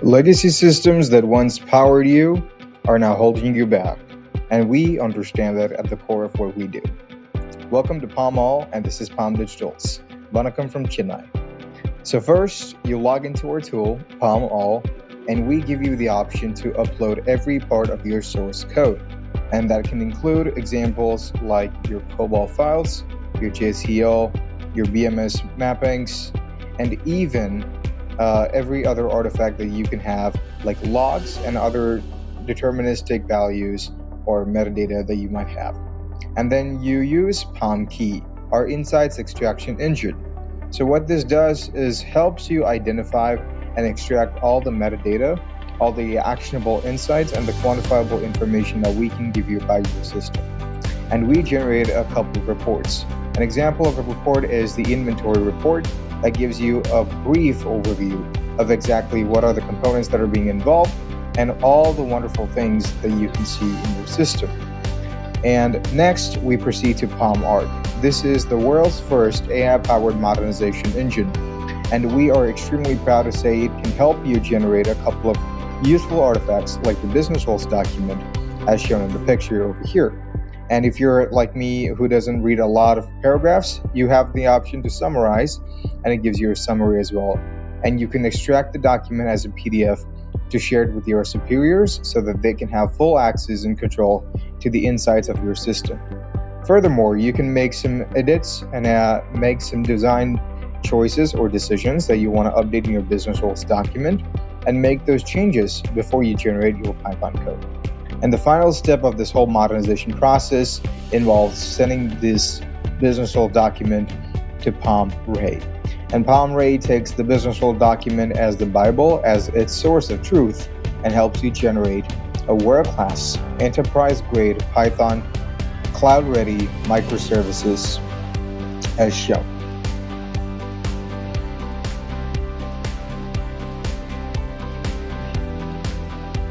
Legacy systems that once powered you are now holding you back, and we understand that at the core of what we do. Welcome to PalmAll, and this is PalmDigitalz. Vanakkam from Chennai. So first, you log into our tool, PalmAll, and we give you the option to upload every part of your source code. And that can include examples like your COBOL files, your JCL, your BMS mappings, and even every other artifact that you can have, like logs and other deterministic values or metadata that you might have. And then you use PalmKey, our insights extraction engine. So what this does is helps you identify and extract all the metadata, all the actionable insights, and the quantifiable information that we can give you about your system. And we generate a couple of reports. An example of a report is the inventory report that gives you a brief overview of exactly what are the components that are being involved and all the wonderful things that you can see in your system. And next, we proceed to PalmArt. This is the world's first AI-powered modernization engine, and we are extremely proud to say it can help you generate a couple of useful artifacts like the business rules document, as shown in the picture over here. And if you're like me who doesn't read a lot of paragraphs, you have the option to summarize, and it gives you a summary as well. And you can extract the document as a PDF to share it with your superiors so that they can have full access and control to the insights of your system. Furthermore, you can make some edits and make some design choices or decisions that you want to update in your business rules document and make those changes before you generate your Python code. And the final step of this whole modernization process involves sending this business rule document to PalmRay. And PalmRay takes the business rule document as the Bible, as its source of truth, and helps you generate a world-class, enterprise-grade Python cloud-ready microservices as shown.